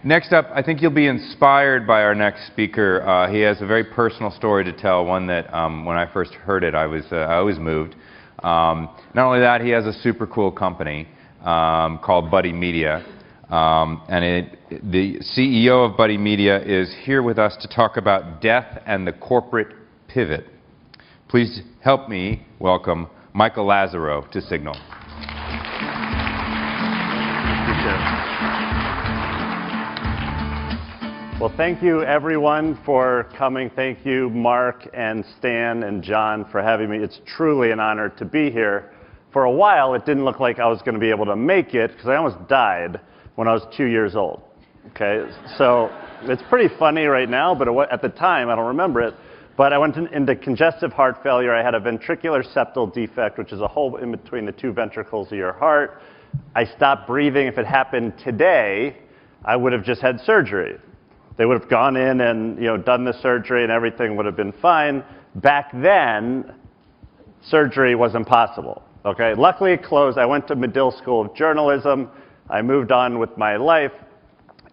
Next up, I think you'll be inspired by our next speaker. He has a very personal story to tell, one that when I first heard it, I was moved. Not only that, he has a super cool company called Buddy Media. The CEO of Buddy Media is here with us to talk about death and the corporate pivot. Please help me welcome Michael Lazerow to Signal. Well, thank you, everyone, for coming. Thank you, Mark and Stan and John, for having me. It's truly an honor to be here. For a while, it didn't look like I was going to be able to make it because I almost died when I was 2 years old. Okay, so it's pretty funny right now, but at the time, I don't remember it. But I went into congestive heart failure. I had a ventricular septal defect, which is a hole in between the two ventricles of your heart. I stopped breathing. If it happened today, I would have just had surgery. They would have gone in and done the surgery and everything would have been fine. Back then, surgery was impossible. Okay? Luckily, it closed. I went to Medill School of Journalism. I moved on with my life.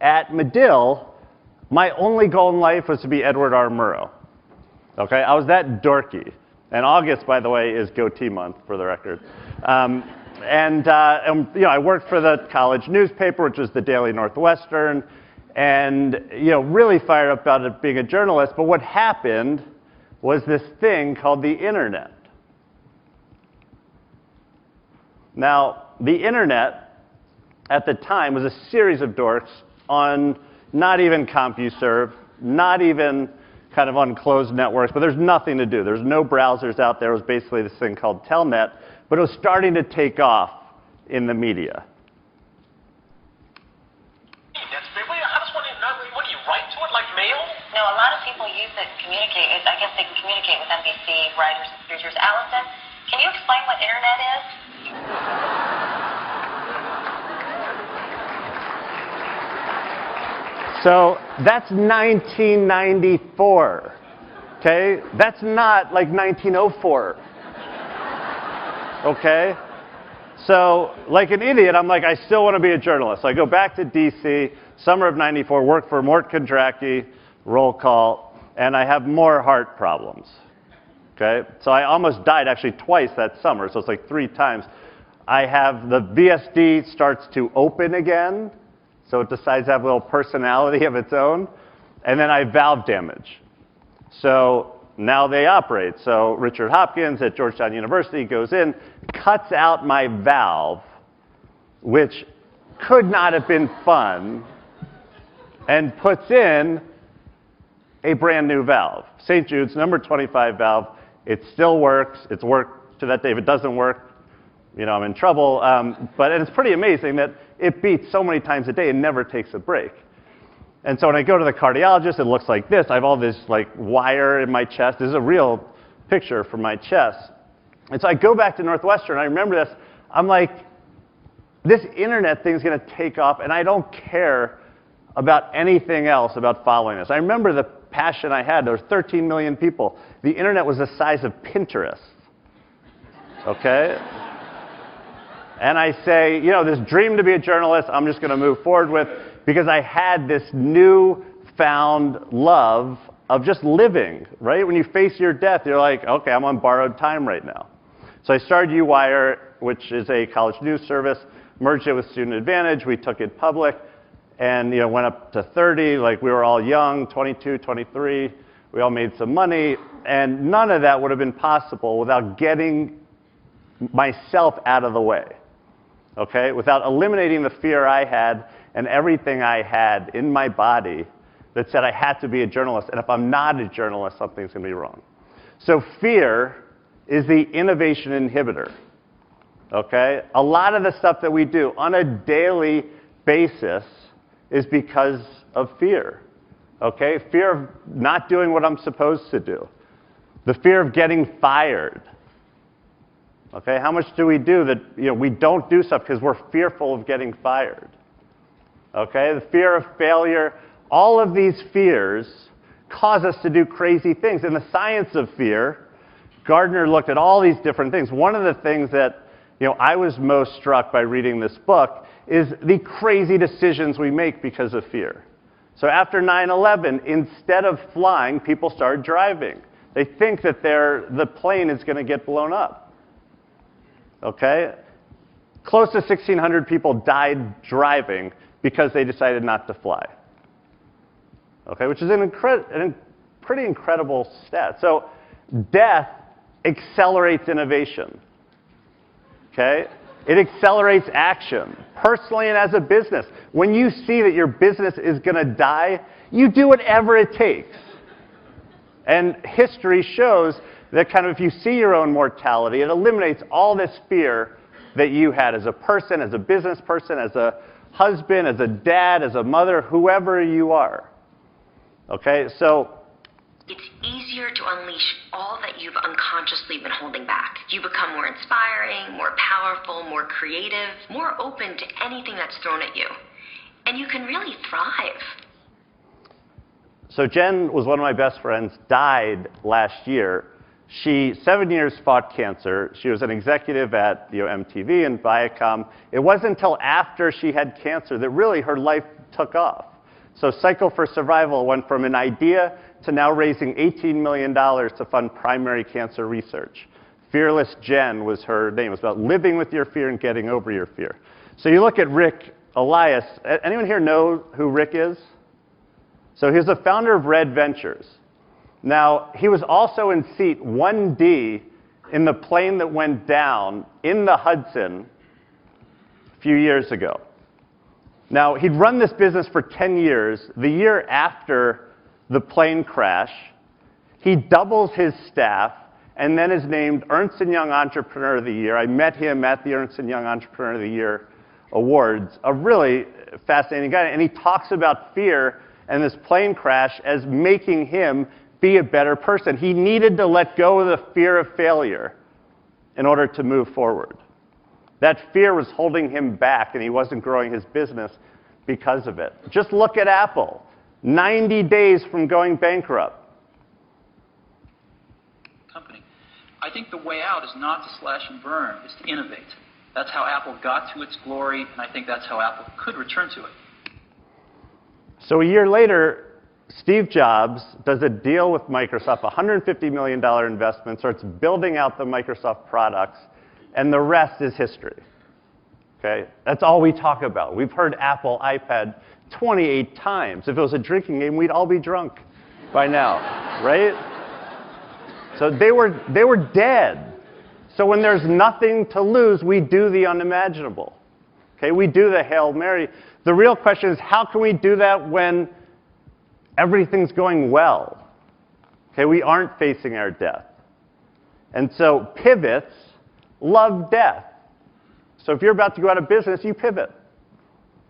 At Medill, my only goal in life was to be Edward R. Murrow. Okay? I was that dorky. And August, by the way, is goatee month, for the record. I worked for the college newspaper, which was the Daily Northwestern. And really fired up about it being a journalist. But what happened was this thing called the internet. Now, the internet at the time was a series of dorks on not even CompuServe, not even kind of on closed networks, but there's nothing to do. There's no browsers out there. It was basically this thing called Telnet, but it was starting to take off in the media. No, a lot of people use it to communicate. I guess they can communicate with NBC writers and producers. Allison, can you explain what internet is? So that's 1994. Okay? That's not like 1904. Okay? So, like an idiot, I'm like, I still want to be a journalist. So I go back to DC, summer of '94, work for Mort Kondracki, roll call, and I have more heart problems. Okay? So I almost died actually twice that summer, so it's like 3 times. I have the VSD starts to open again, so it decides to have a little personality of its own, and then I have valve damage. So now they operate. So Richard Hopkins at Georgetown University goes in, cuts out my valve, which could not have been fun, and puts in a brand new valve. St. Jude's number 25 valve. It still works. It's worked to that day. If it doesn't work, I'm in trouble. But it's pretty amazing that it beats so many times a day and never takes a break. And so when I go to the cardiologist, it looks like this. I have all this wire in my chest. This is a real picture from my chest. And so I go back to Northwestern. I remember this. I'm like, this internet thing's going to take off, and I don't care about anything else about following this. I remember the passion I had. There were 13 million people. The internet was the size of Pinterest. Okay? And I say, this dream to be a journalist, I'm just going to move forward with, because I had this newfound love of just living, right? When you face your death, you're like, okay, I'm on borrowed time right now. So I started UWire, which is a college news service, merged it with Student Advantage. We took it public. And went up to 30, like we were all young, 22, 23. We all made some money. And none of that would have been possible without getting myself out of the way. Okay? Without eliminating the fear I had and everything I had in my body that said I had to be a journalist. And if I'm not a journalist, something's going to be wrong. So fear is the innovation inhibitor. Okay? A lot of the stuff that we do on a daily basis is because of fear. Okay? Fear of not doing what I'm supposed to do. The fear of getting fired. Okay? How much do we do that we don't do stuff because we're fearful of getting fired? Okay? The fear of failure. All of these fears cause us to do crazy things. In the science of fear, Gardner looked at all these different things. One of the things that I was most struck by reading this book is the crazy decisions we make because of fear. So after 9/11, instead of flying, people started driving. They think that the plane is going to get blown up. Okay? Close to 1,600 people died driving because they decided not to fly. Okay, which is a pretty incredible stat. So death accelerates innovation. Okay? It accelerates action, personally and as a business. When you see that your business is going to die, you do whatever it takes. And history shows that kind of if you see your own mortality, it eliminates all this fear that you had as a person, as a business person, as a husband, as a dad, as a mother, whoever you are. Okay, so it's easier to unleash all that you've unconsciously been holding back. You become more inspiring, more powerful, more creative, more open to anything that's thrown at you. And you can really thrive. So Jen was one of my best friends, died last year. She, 7 years, fought cancer. She was an executive at MTV and Viacom. It wasn't until after she had cancer that really her life took off. So Cycle for Survival went from an idea to now raising $18 million to fund primary cancer research. Fearless Jen was her name. It was about living with your fear and getting over your fear. So you look at Rick Elias. Anyone here know who Rick is? So he's the founder of Red Ventures. Now, he was also in seat 1D in the plane that went down in the Hudson a few years ago. Now, he'd run this business for 10 years. The year after the plane crash, he doubles his staff and then is named Ernst & Young Entrepreneur of the Year. I met him at the Ernst & Young Entrepreneur of the Year Awards. A really fascinating guy. And he talks about fear and this plane crash as making him be a better person. He needed to let go of the fear of failure in order to move forward. That fear was holding him back, and he wasn't growing his business because of it. Just look at Apple. 90 days from going bankrupt. Company. I think the way out is not to slash and burn, it's to innovate. That's how Apple got to its glory, and I think that's how Apple could return to it. So a year later, Steve Jobs does a deal with Microsoft, a $150 million investment, starts building out the Microsoft products, and the rest is history. Okay? That's all we talk about. We've heard Apple iPad 28 times. If it was a drinking game, we'd all be drunk by now, right? So they were dead. So when there's nothing to lose, we do the unimaginable. Okay? We do the Hail Mary. The real question is, how can we do that when everything's going well? Okay? We aren't facing our death. And so pivots love death. So if you're about to go out of business, you pivot.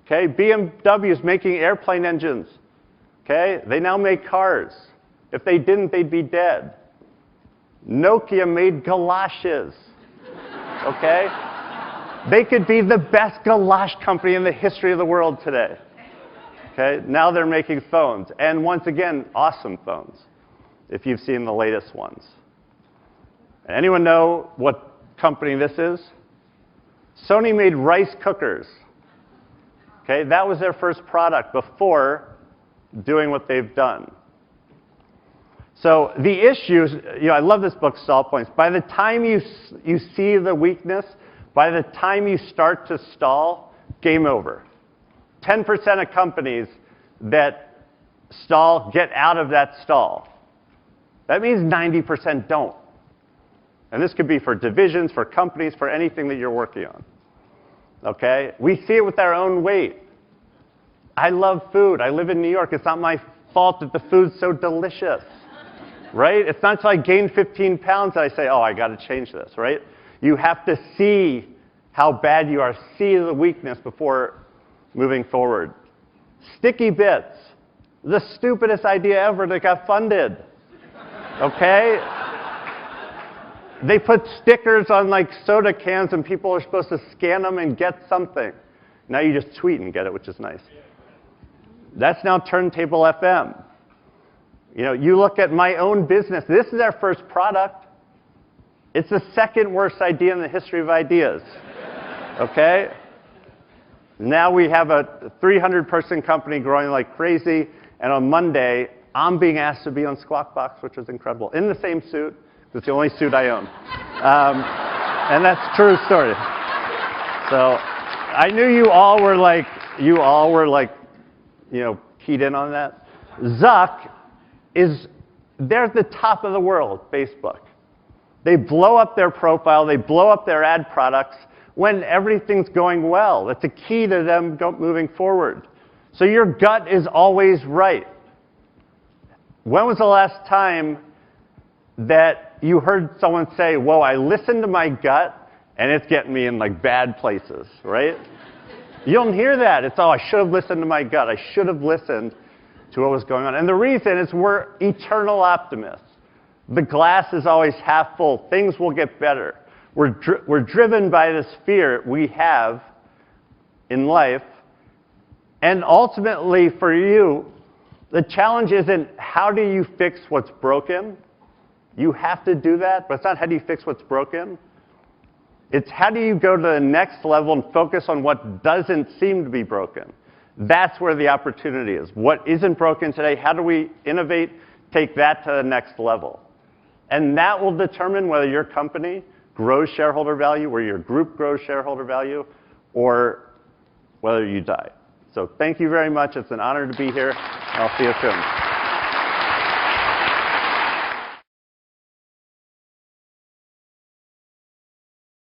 Okay? BMW is making airplane engines. Okay? They now make cars. If they didn't, they'd be dead. Nokia made galoshes. Okay? They could be the best galosh company in the history of the world today. Okay? Now they're making phones. And once again, awesome phones, if you've seen the latest ones. Anyone know what company this is? Sony made rice cookers. Okay? That was their first product before doing what they've done. So the issues, I love this book, Stall Points. By the time you see the weakness, by the time you start to stall, game over. 10% of companies that stall get out of that stall. That means 90% don't. And this could be for divisions, for companies, for anything that you're working on. Okay? We see it with our own weight. I love food. I live in New York. It's not my fault that the food's so delicious. Right? It's not until I gain 15 pounds that I say, oh, I got to change this, right? You have to see how bad you are, see the weakness before moving forward. Sticky bits. The stupidest idea ever that got funded. Okay? They put stickers on like soda cans and people are supposed to scan them and get something. Now you just tweet and get it, which is nice. That's now Turntable FM. You look at my own business. This is our first product. It's the second worst idea in the history of ideas. Okay? Now we have a 300-person company growing like crazy, and on Monday, I'm being asked to be on Squawk Box, which is incredible, in the same suit. It's the only suit I own. And that's a true story. So I knew you all were like, keyed in on that. Zuck they're at the top of the world, Facebook. They blow up their profile, they blow up their ad products when everything's going well. That's a key to them moving forward. So your gut is always right. When was the last time that you heard someone say, whoa, I listened to my gut, and it's getting me in like bad places, right? You don't hear that. It's, oh, I should have listened to my gut. I should have listened to what was going on. And the reason is we're eternal optimists. The glass is always half full. Things will get better. We're driven by this fear we have in life. And ultimately, for you, the challenge isn't how do you fix what's broken. You have to do that, but it's not how do you fix what's broken. It's how do you go to the next level and focus on what doesn't seem to be broken. That's where the opportunity is. What isn't broken today, how do we innovate, take that to the next level? And that will determine whether your company grows shareholder value, where your group grows shareholder value, or whether you die. So thank you very much. It's an honor to be here. I'll see you soon.